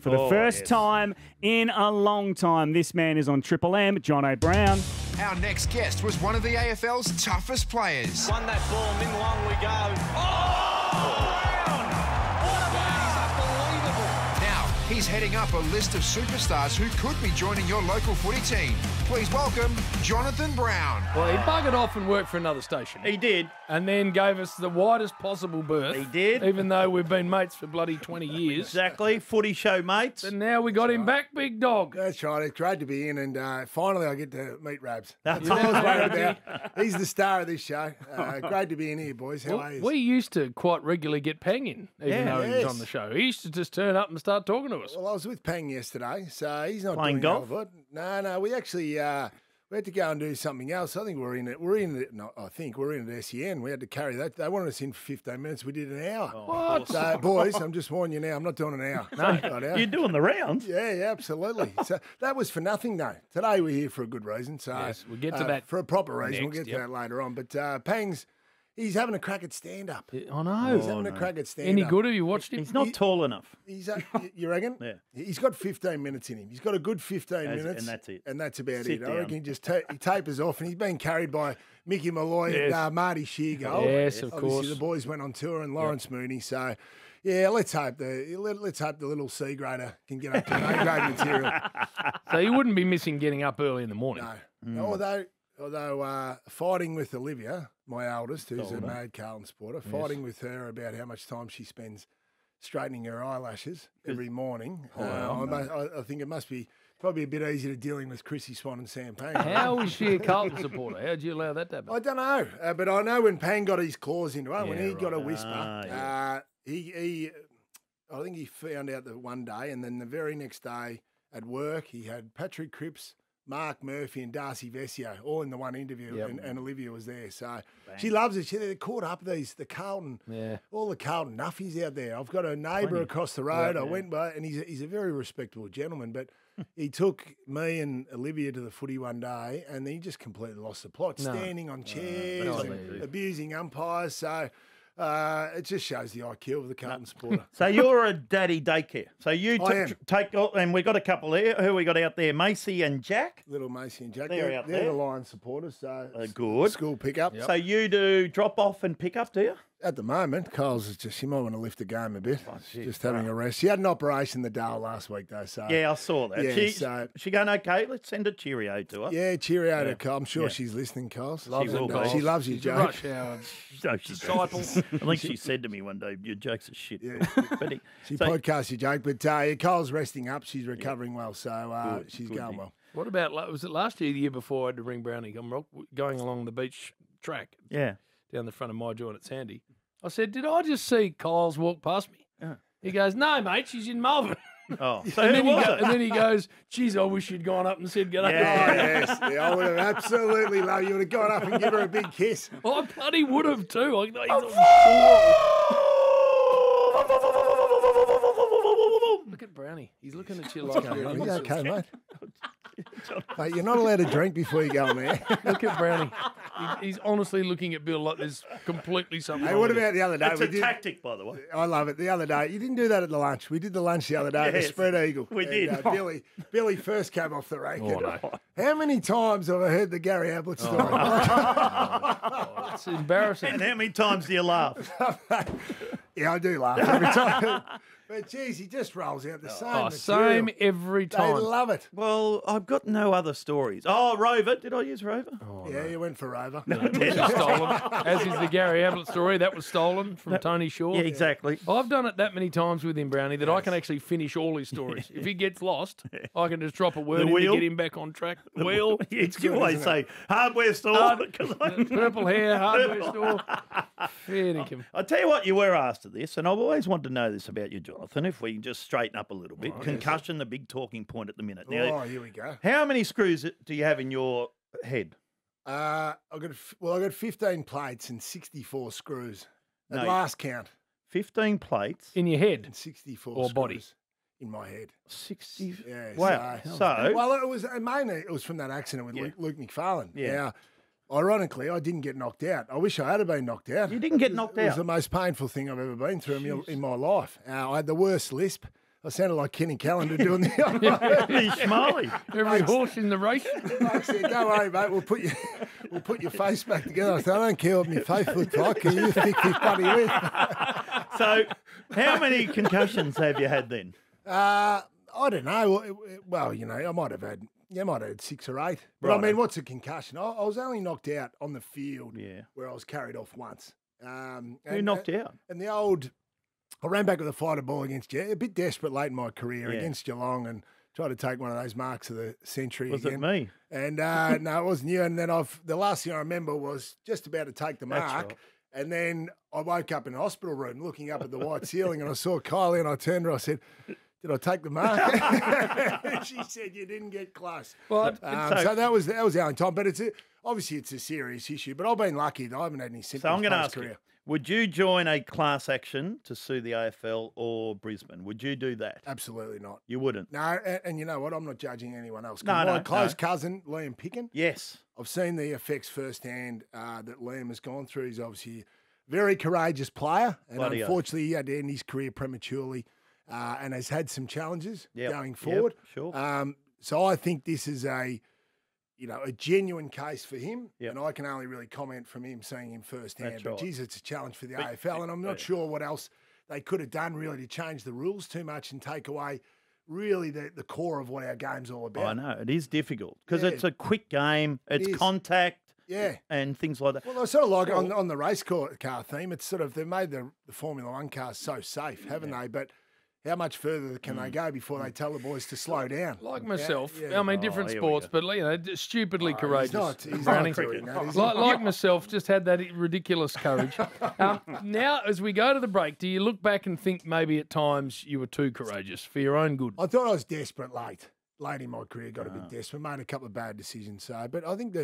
something. For the first time in a long time, this man is on Triple M, John O'Brown. Our next guest was one of the AFL's toughest players. Won that ball, Min Long we go. Oh! Brown! What a man, he's unbelievable. Now, he's heading up a list of superstars who could be joining your local footy team. Please welcome Jonathan Brown. Well, he buggered off and worked for another station. He did. And then gave us the widest possible berth. He did. Even though we've been mates for bloody 20 years. Exactly. Footy show mates. And now we got him back, big dog. That's right. It's great to be in, and finally I get to meet Rabs. That's all I was worried about. He's the star of this show. Great to be in here, boys. How are you? We used to quite regularly get Pang in, even though he was on the show. He used to just turn up and start talking to us. Well, I was with Pang yesterday, so he's not Playing doing golf? all of it. No, we actually we had to go and do something else. I think we're in it. No, I think we're in at SEN. We had to carry that. They wanted us in for 15 minutes. We did an hour. What? So, boys, I'm just warning you now. I'm not doing an hour. No, You're doing the rounds. Yeah, absolutely. So that was for nothing, though. Today we're here for a good reason. So Yes, we'll get to that for a proper reason. next, We'll get yep. to that later on. But Pang's, he's having a crack at stand-up. I know. He's having a crack at stand-up. Any good? Have you watched him? He's not tall enough. He's you reckon? Yeah. He's got 15 minutes in him. He's got a good 15 minutes. And that's it. And that's about Sit it. I down. reckon he just he tapers off, and he's been carried by Mickey Malloy and Marty Sheargold. Yes, of Obviously, course. the boys went on tour, and Lawrence Mooney. So, yeah, let's hope the little C grader can get up to A-grade material. So you wouldn't be missing getting up early in the morning. No. Although fighting with Olivia, my eldest, who's a mad Carlton supporter, fighting with her about how much time she spends straightening her eyelashes every morning. I think it must be probably a bit easier to dealing with Chrissy Swan and Sam Pang. How is she a Carlton supporter? How'd you allow that to happen? I don't know, but I know when Pang got his claws into it, when he got a whisper, I think he found out that one day, and then the very next day at work, he had Patrick Cripps, Mark Murphy and Darcy Vesio all in the one interview, and Olivia was there. So she loves it. They're caught up, the Carlton, all the Carlton nuffies out there. I've got a neighbour across the road. I went by, and he's a very respectable gentleman, but he took me and Olivia to the footy one day, and he just completely lost the plot, standing on chairs and abusing umpires. So it just shows the IQ of the Carlton supporter. So you're a daddy daycare. So you I am. take, and we got a couple here. Who we got out there? Macy and Jack. Little Macy and Jack. They're out there. They're the Lions supporters, so Good. school pickup. So you do drop off and pick up, do you? At the moment, Coles is she might want to lift the game a bit. shit, Just having a rest. She had an operation the Dale last week though, so Yeah, I saw that. Yeah, she going okay? Let's send a cheerio to her. yeah, cheerio to Cole. I'm sure she's listening, Coles. Loves will, it, Coles. She loves you, She's a Joe. rush hour. No, she Disciple. I think she said to me one day, "Your jokes are shit." Yeah. But She so- podcasts your joke, but Cole's resting up. She's recovering well, so she's going well. What about, was it last year, the year before, I had to ring Brownie? I'm going along the beach track yeah. down the front of my joint at Sandy. I said, did I just see Kyle's walk past me? He goes, no, mate, she's in Melbourne. Oh, so And who then, was it? and then he goes, geez, I wish you'd gone up and said good Oh, day. yes. Yeah, I would have absolutely loved you. Would have gone up and given her a big kiss. I bloody would have too. I know Look at Brownie. He's looking at you like you're Are you innocent. okay, mate? Mate, you're not allowed to drink before you go on there. Look at Brownie. He's honestly looking at Bill like there's completely something Hey, wrong what with him. about the other day? It's a tactic, by the way. I love it. The other day, you didn't do that at the lunch. We did the lunch the other day at the Yes, Spread Eagle. we did. Billy first came off the rank. Oh, no. How many times have I heard the Gary Ablett story? It's embarrassing. And how many times do you laugh? Yeah, I do laugh every time. But geez, he just rolls out the same Oh, material. same every They time. love it. Well, I've got no other stories. Oh, Rover. Did I use Rover? Yeah, you went for Rover. Stolen. As is the Gary Ablett story. That was stolen from Tony Shaw. Yeah, exactly. I've done it that many times with him, Brownie, that I can actually finish all his stories. If he gets lost, I can just drop a word The in wheel? to get him back on track. The wheel, You always say hardware store. purple hair, hardware store. Fair dinkum. I'll tell you what, you were asked of this, and I've always wanted to know this about you, Jonathan, if we can just straighten up a little bit. Concussion, the big talking point at the minute. Now, Oh, here we go. how many screws do you have in your head? I got 15 plates and 64 screws. At No. last count, 15 plates. In your head. and 64 Or screws body. in my head. 60. Yeah. Wow. So, well, it was mainly from that accident with Luke McFarlane. Yeah. Now, ironically, I didn't get knocked out. I wish I had been knocked out. You didn't get knocked It was out? the most painful thing I've ever been through in my life. I had the worst lisp I sounded like Kenny Callender doing the Holy schmoly. Every horse in the race. I said, "Don't worry, mate. We'll put your face back together." I said, "I don't care what my face looks like. Can you stick this buddy with?" So, how many concussions have you had then? I don't know. Well, I might have had 6 or 8. But I mean, what's a concussion? I was only knocked out on the field where I was carried off once. Who knocked out? And I ran back with a fighter ball against a bit desperate late in my career against Geelong and tried to take one of those marks of the century Was again. it me? And no, it wasn't you. And then the last thing I remember was just about to take the mark. right. And then I woke up in a hospital room looking up at the white ceiling and I saw Kylie and I turned to her, I said, "Did I take the mark?" She said, "You didn't get close." Well, So that was the only time. But obviously it's a serious issue. But I've been lucky that I haven't had any symptoms. So I'm going to ask post-career. you, would you join a class action to sue the AFL or Brisbane? Would you do that? Absolutely not. You wouldn't? No, and you know what? I'm not judging anyone else. 'Cause No, my no, close no. cousin, Liam Picken, Yes. I've seen the effects firsthand that Liam has gone through. He's obviously a very courageous player, and Bloody oath. unfortunately, he had to end his career prematurely and has had some challenges Yep, going yep, forward. sure. So I think this is a genuine case for him, Yep. and I can only really comment from him, seeing him firsthand. That's but right. geez, it's a challenge for the AFL, and I'm not sure what else they could have done really to change the rules too much and take away really the core of what our game's all about. I know. It is difficult because Yeah. it's a quick game. It's is. contact. Yeah. And things like that. Well, I sort of like on the race car theme, it's sort of, they've made the Formula One cars so safe, haven't they? But how much further can they go before they tell the boys to slow down? like myself, Yeah. I mean, different here we sports, go. but stupidly courageous. He's Browning. not doing that, is he? Like myself, just had that ridiculous courage. Now, as we go to the break, do you look back and think maybe at times you were too courageous for your own good? I thought I was desperate late in my career, got a bit desperate, made a couple of bad decisions. So, but I think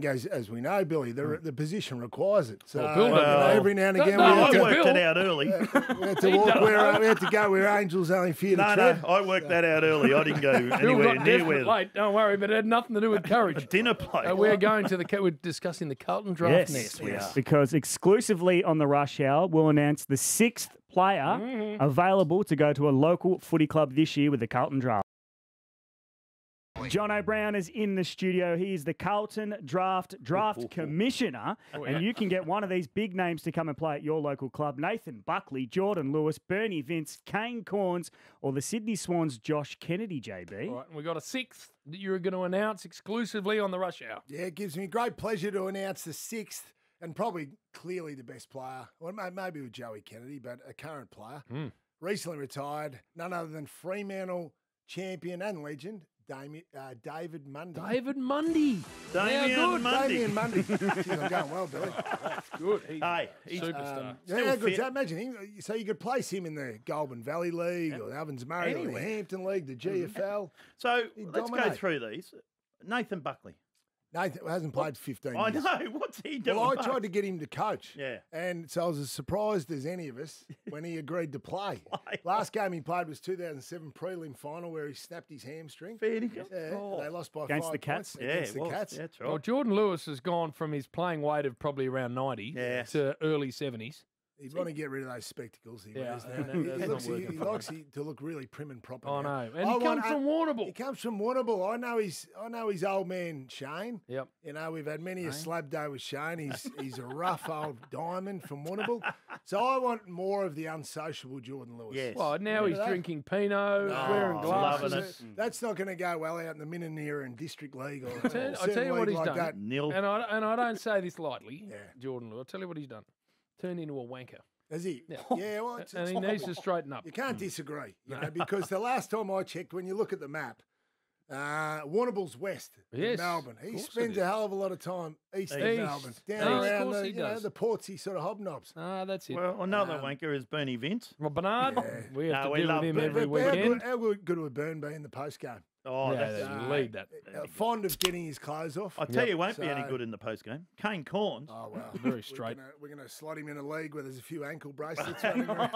as we know, Billy, the position requires it. So Bill, every now and again No, we I have to, worked Bill. it out early. we have to walk where we have to go where angels only fear to No, tread. I worked that out early. I didn't go Bill anywhere got near desperate where late. Don't worry, but it had nothing to do with a courage. dinner plate. We're going to we're discussing the Carlton Draft Yes, nest. because exclusively on the Rush Hour, we'll announce the 6th player available to go to a local footy club this year with the Carlton Draft. John O'Brien is in the studio. He is the Carlton Draft Commissioner, and you can get one of these big names to come and play at your local club. Nathan Buckley, Jordan Lewis, Bernie Vince, Kane Corns, or the Sydney Swans' Josh Kennedy, JB. All right, and we got a 6th that you're going to announce exclusively on the Rush Hour. Yeah, it gives me great pleasure to announce the 6th and probably clearly the best player, or maybe with Joey Kennedy, but a current player, recently retired, none other than Fremantle champion and legend, David Mundy. David Mundy. Damien Mundy. Damien Mundy. Jeez, I'm going well, Billy. That's good. He's He's superstar. Yeah, how good. fit. So imagine him. So you could place him in the Goulburn Valley League or the Ovens Murray or the Anywhere. Hampton League, the GFL. So He'd let's go dominate. through these. Nathan Buckley. Nathan hasn't played 15 I years. know. What's he doing? Well, I mate? tried to get him to coach. Yeah. And so I was as surprised as any of us when he agreed to play. Last game he played was 2007 prelim final where he snapped his hamstring. Fair dinkum. Yeah, Oh. They lost by Against 5 the Cats? points Yeah, against it the was. Cats. Yeah, that's Well, right. Jordan Lewis has gone from his playing weight of probably around 90 Yes. to early 70s. He'd want to get rid of those spectacles he Yeah, wears now. and that's He not working he for likes to look really prim and proper. I now. know. And he comes from He Warrnambool. comes from Warrnambool. I know his old man Shane. Yep. You know, we've had many a slab day with Shane. He's a rough old diamond from Warrnambool. So I want more of the unsociable Jordan Lewis. Yes. Well, now he's that? drinking Pinot, No, wearing I'm glasses. loving it. That's not going to go well out in the Minnanira and District League or I tell certain you what league he's like done. that. Nil. And I don't say this lightly, Yeah. Jordan Lewis. I'll tell you what he's done. Turned into a wanker. Is he? Yeah. Yeah, well, And he needs to straighten up. you can't disagree, because the last time I checked, when you look at the map, Warrnambool's west Yes, of Melbourne. He of course spends it a hell of a lot of time east of East. Melbourne, down East, of around course the, he does. the portsy sort of hobnobs. Ah, that's it. Well, another wanker is Bernie Vince. Well, Bernard, we have No, to we deal love with him Bern. every But how weekend. good would Burn be in the post game? Oh, Yeah, that's. they lead that. Fond of getting his clothes off. I tell you, won't be any So- good in the post game. Kane Corns. Oh well, Very straight. We're gonna slot him in a league where there's a few ankle bracelets running around.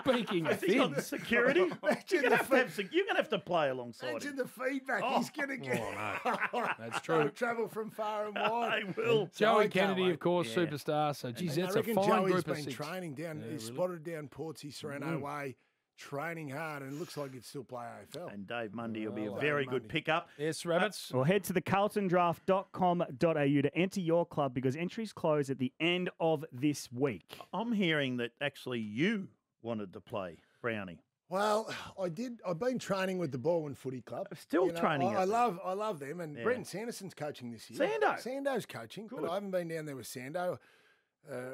Speaking of Has he got things, security? Imagine You're the gonna, you're gonna have to play alongside Imagine him. the feedback he's gonna get. that's true. Travel from far and I wide. will. Joey I can't Kennedy, wait. of course, Yeah. superstar. So, geez, And that's I a reckon fine Joey's group of been 6. training down. Yeah, He's really. spotted down Portsea, Sereno Way, training hard, and it looks like he'd still play AFL. And Dave Mundy will be a Dave very good Mundy. pickup. Yes, Rabbits. Well, head to the carltondraft.com.au to enter your club because entries close at the end of this week. I'm hearing that actually you wanted to play Brownie. Well, I did. I've been training with the Baldwin Footy Club. Still training I at love them, and Brenton Sanderson's coaching this year. Sando's coaching, but I haven't been down there with Sando.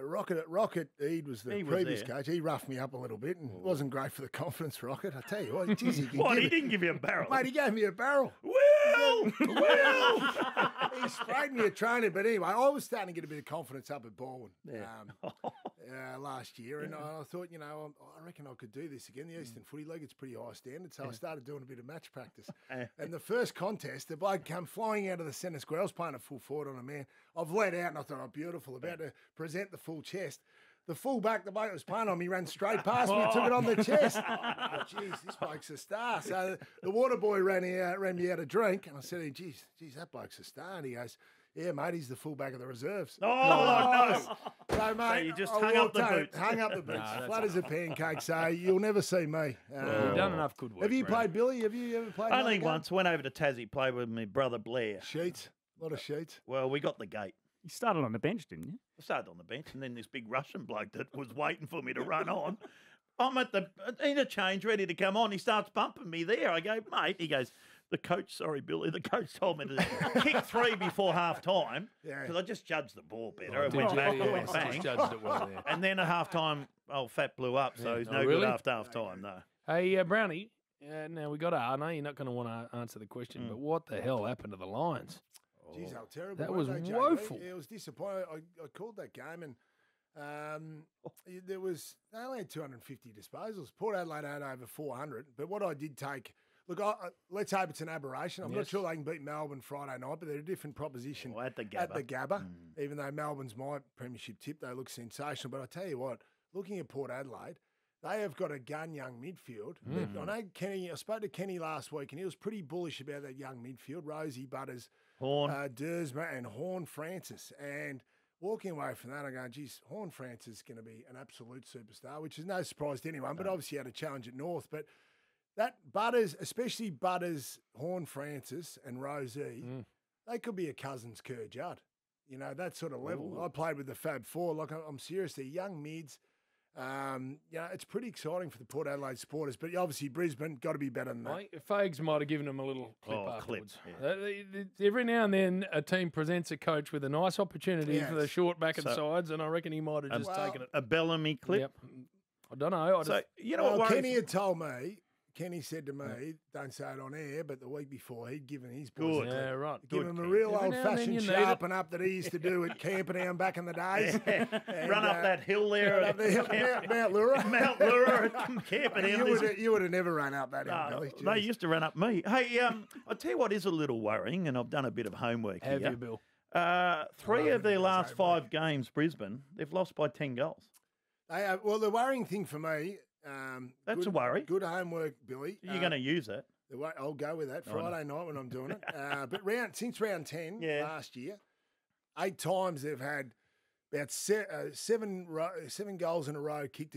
Rocket Eade was the previous coach. He roughed me up a little bit, and it wasn't great for the confidence. Rocket, I tell you what, geez, he didn't give you a barrel, mate. He gave me a barrel. Well, He sprayed me at training, but anyway, I was starting to get a bit of confidence up at Baldwin last year, and I thought, I reckon I could do this again. The Eastern Footy League, it's pretty high standard, so I started doing a bit of match practice. And the first contest, the bloke came flying out of the centre square. I was playing a full forward on a man. I've let out, and I thought, oh, beautiful, about to present the full chest. The full back, the bloke that was playing on me, ran straight past me and took it on the chest. Oh, geez, this bloke's a star. So the water boy ran me out a drink, and I said, hey, geez, that bloke's a star. And he goes, yeah, mate, he's the full back of the reserves. Oh, no. So, mate, So you just hung up the boots. Hung up the boots, flat as a pancake. So you'll never see me. You've done enough good work. Have you Brownie. played Billy? Have you ever played? Only once. Went over to Tassie, played with my brother Blair. Sheets, a lot of sheets. Well, we got the gate. You started on the bench, didn't you? I started on the bench, and then this big Russian bloke that was waiting for me to run on. I'm at the interchange, ready to come on. He starts bumping me there. I go, mate. He goes, the coach, sorry, Billy, the coach told me to kick 3 before half time because I just judged the ball better. It went back, it went bang. Judged it well there. And then at half time, old Fat blew up, so he's no really? good after half time, no. Hey, Brownie, now we got to, I know you're not going to want to answer the question, but what the hell happened to the Lions? Jeez, how terrible. That weren't was they, JB? woeful. Yeah, it was disappointing. I called that game, and they only had 250 disposals. Port Adelaide had over 400. But what I did take, look, let's hope it's an aberration. I'm not sure they can beat Melbourne Friday night, but they're a different proposition at the Gabba. Even though Melbourne's my premiership tip, they look sensational. But I tell you what, looking at Port Adelaide, they have got a gun young midfield. I know Kenny. I spoke to Kenny last week, and he was pretty bullish about that young midfield. Rosie, Butters, Horn. Dersma, and Horn Francis. And walking away from that, I'm going, geez, Horn Francis is going to be an absolute superstar, which is no surprise to anyone. But obviously, he had a challenge at North. But that Butters, especially Butters, Horn Francis, and Rosie, they could be a Cousins Kerr Judd. That sort of level. I played with the Fab Four. Like, I'm serious. They're young mids. It's pretty exciting for the Port Adelaide supporters, but obviously Brisbane got to be better than that. Fags might have given them a little clip afterwards. Yeah. Every now and then, a team presents a coach with a nice opportunity for the short back and sides, and I reckon he might have just taken it. A Bellamy clip. Yep. I don't know. What Kenny had told me. Kenny said to me, don't say it on air, but the week before he'd given his boys a clip. Yeah, right. Give him a real old-fashioned sharpen up that he used to do at Camperdown back in the days. And, run up that hill there. Mount Lura. Mount Lura at Camperdown. You would have never run up that hill, Billy. They used to run up me. Hey, I'll tell you what is a little worrying, and I've done a bit of homework Have here. you, Bill? 3 of their last 5 games, Brisbane, they've lost by 10 goals. Well, the worrying thing for me... That's a worry. Good homework, Billy. You're going to use it. I'll go with that Friday night when I'm doing it. But since round 10 last year, 8 times they've had about 7 goals in a row kicked,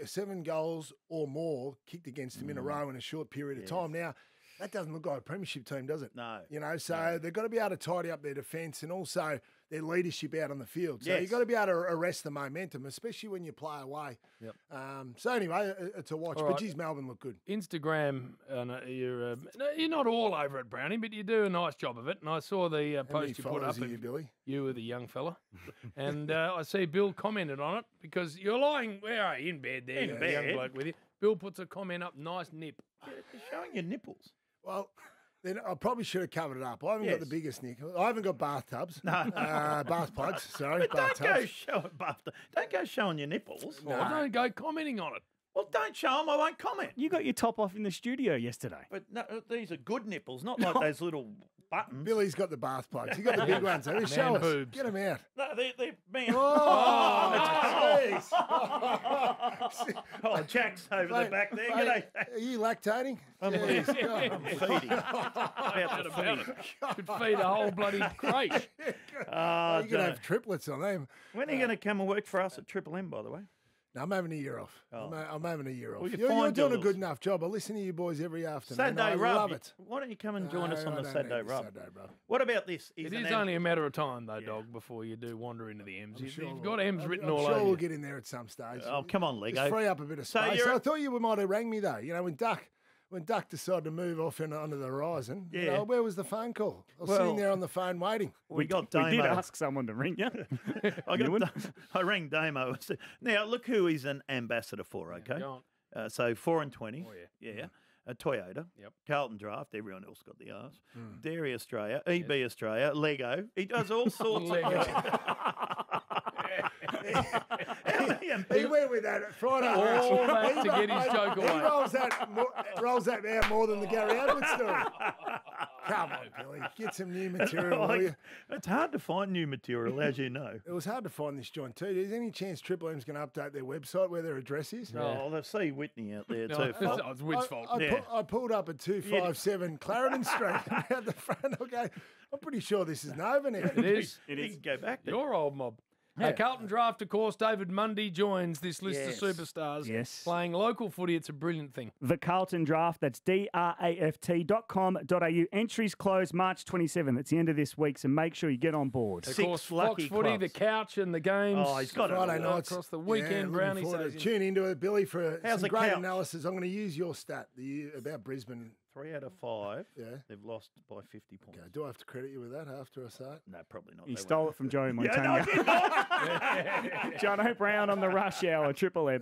7 goals or more kicked against them in a row in a short period of time. Now, that doesn't look like a premiership team, does it? No. They've got to be able to tidy up their defence and also their leadership out on the field. So you've got to be able to arrest the momentum, especially when you play away. Yep. So anyway, it's a watch. But geez, Melbourne look good. Instagram, you're not all over it, Brownie, but you do a nice job of it. And I saw the post you put up. Billy? You were the young fella. And I see Bill commented on it because you're lying, where are you, in bed there? In bed. Young bloke with you. Bill puts a comment up, nice nip. You're showing your nipples. Well, then I probably should have covered it up. I haven't got the biggest nick. I haven't got bathtubs. No. Bath plugs, sorry. But bathtubs. Don't go showing your nipples. No. Don't go commenting on it. Well, don't show them. I won't comment. You got your top off in the studio yesterday. But no, these are good nipples, not like those little buttons. Billy's got the bath plugs. He's got the big ones. So show us. boobs. Get them out. No, they're man. Oh, Oh, Jack's over the back there. G'day. Are you lactating? I'm feeding. About to feed. Could feed a whole bloody crate. You can have triplets on them. When are you going to come and work for us at Triple M, by the way? No, I'm having a year off. Oh. I'm having a year off. Well, You're doing a good enough job. I listen to you boys every afternoon. Saturday I Rub. love it. Why don't you come and join us on I the don't Saturday need the Rub? Saturday Rub. What about this? It is only a matter of time, though, Dog, before you do wander into the M's. You've got M's written all I'm over sure you. we'll get in there at some stage. Oh, come on, Lego. Just free up a bit of So space. you're- I thought you might have rang me, though. You know, when Duck decided to move off onto the horizon, you Yeah. know, where was the phone call? I was Well- sitting there on the phone waiting. We got We Damo. did ask someone to ring you. I rang Damo. Now, look who he's an ambassador for, okay? Go on. So 4 and 20. Oh, Yeah. Toyota. Yep. Carlton Draft. Everyone else got the R's. Dairy Australia. EB Australia. Lego. He does all sorts Lego. He went with that Friday. All that He to get his joke He away. rolls that out more than the Gary Ablett story. Come on, Billy. Get some new material, will you? It's hard to find new material, as you know. It was hard to find this joint too. Is there any chance Triple M's going to update their website where their address is? Oh, they see Whitney out there No, too. it's Whit's fault. I pulled up at 257 Clarendon Street out the front. Okay, I'm pretty sure this is Nova now. It is. It is. Go back there. Your old mob. Now, Carlton Draft, of course, David Mundy joins this list Yes. of superstars. Yes. Playing local footy, it's a brilliant thing. The Carlton Draft, that's draft.com.au. Entries close March 27th. It's the end of this week, so make sure you get on board. Of Six course, lucky Fox Footy, clubs. the couch and the games. Oh, he's got it. Friday all. nights across the weekend, looking Brownie forward to says- tune into it, Billy, for How's some the great couch? analysis. I'm going to use your stat about Brisbane. 3 out of 5. Yeah. They've lost by 50 points. Okay, do I have to credit you with that after I say it? No, probably not. He They stole won't. it from Joey Yeah, no, I Montagna. did not. John O'Brien on the Rush Hour, Triple M.